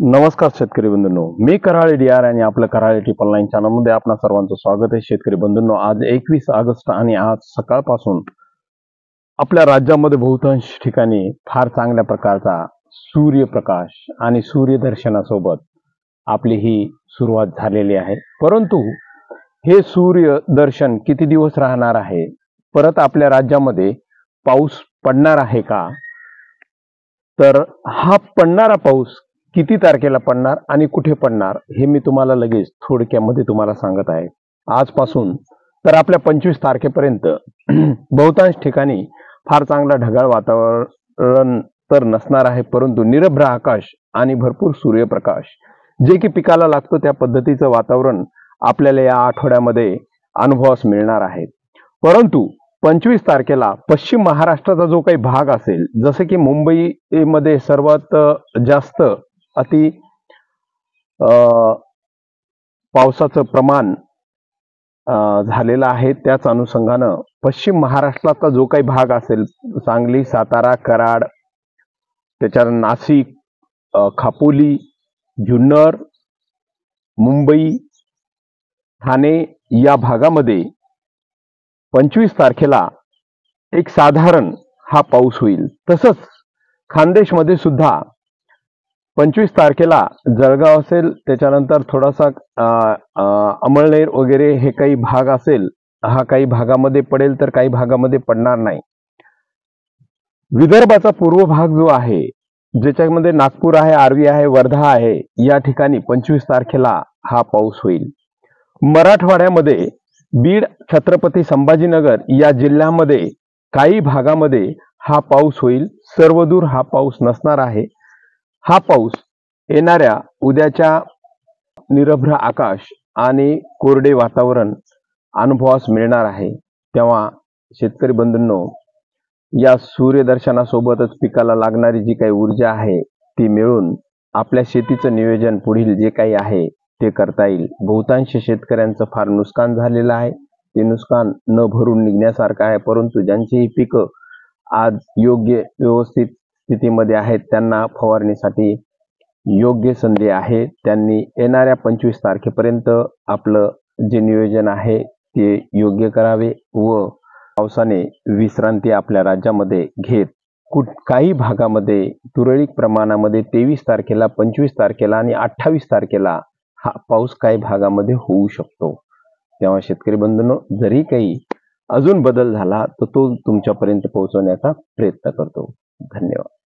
नमस्कार शेतकरी बंधूंनो, मी कराळे डीआर आणि आपलं कराळे ट्रिपल 9 चॅनलमध्ये आपणा सर्वांचं स्वागत आहे। शेतकरी बंधूंनो, आज 21 ऑगस्ट आणि आज सकाळपासून आपल्या राज्यामध्ये बहुतांश ठिकाणी फार चांगल्या प्रकारचा सूर्यप्रकाश आणि सूर्यदर्शनासोबत आपली ही सुरुवात झालेली आहे। परंतु हे सूर्यदर्शन किती दिवस राहणार आहे? परत आपल्या राज्यामध्ये पाऊस पडणार आहे का? तर हा पडणारा पाऊस किती तारखेला पडणार आणि कुठे पडणार हे मी तुम्हाला लगेच थोडक्यामध्ये तुम्हाला सांगत आहे। आजपासून तर आपल्या 25 तारखेपर्यंत बहुतांश ठिकाणी फार चांगला ढगाळ वातावरण तर नसणार आहे, परंतु निरभ्र आकाश आणि भरपूर सूर्यप्रकाश जे की पिकाला लागतो त्या पद्धतीचं वातावरण आपल्याला या आठवड्यामध्ये अनुभवास मिळणार आहे। परंतु 25 तारखेला पश्चिम महाराष्ट्राचा जो काही भाग असेल, जसे की मुंबईमध्ये सर्वात जास्त अति पावसाचं प्रमाण झालेलं आहे, त्याच अनुषंगानं पश्चिम महाराष्ट्राचा जो काही भाग असेल, सांगली, सातारा, कराड, त्याच्यानंतर नाशिक, खापोली, जुन्नर, मुंबई, ठाणे या भागामध्ये 25 तारखेला एक साधारण हा पाऊस होईल। तसंच खानदेशमध्ये सुद्धा 25 तारखेला जळगाव असेल, त्याच्यानंतर थोडासा अमळनेर वगैरे हे काही भाग असेल, हा काही भागामध्ये पडेल तर काही भागामध्ये पडणार नाही। विदर्भाचा पूर्व भाग जो आहे, ज्याच्यामध्ये नागपूर आहे, आर्वी आहे, वर्धा आहे, या ठिकाणी 25 तारखेला हा पाऊस होईल। मराठवाड्यामध्ये बीड, छत्रपती संभाजीनगर या जिल्ह्यामध्ये काही भागामध्ये हा पाऊस होईल, सर्वदूर हा पाऊस नसणार आहे। हा पाऊस येणाऱ्या उद्याच्या निरभ्र आकाश आणि कोरडे वातावरण अनुभवास मिळणार आहे। तेव्हा शेतकरी बंधूंनो, या सूर्यदर्शनासोबतच पिकाला लागणारी जी काही ऊर्जा आहे ती मिळून आपल्या शेतीचं नियोजन पुढील जे काही आहे ते करता येईल। बहुतांश शेतकऱ्यांचं फार नुकसान झालेलं आहे, ते नुकसान न भरून निघण्यासारखं आहे, परंतु ज्यांची ही पिकं आज योग्य व्यवस्थित स्थितीमध्ये आहेत त्यांना फवारणीसाठी योग्य संधी आहे। त्यांनी येणाऱ्या 25 तारखेपर्यंत आपलं जे नियोजन आहे ते योग्य करावे व पावसाने विश्रांती आपल्या राज्यामध्ये घेत काही भागामध्ये तुरळक प्रमाणामध्ये 23 तारखेला, 25 तारखेला आणि 28 तारखेला हा पाऊस काही भागामध्ये होऊ शकतो। तेव्हा शेतकरी बंधूंनो, जरी काही अजून बदल झाला तर तो तुमच्यापर्यंत पोहोचवण्याचा प्रयत्न करतो। धन्यवाद।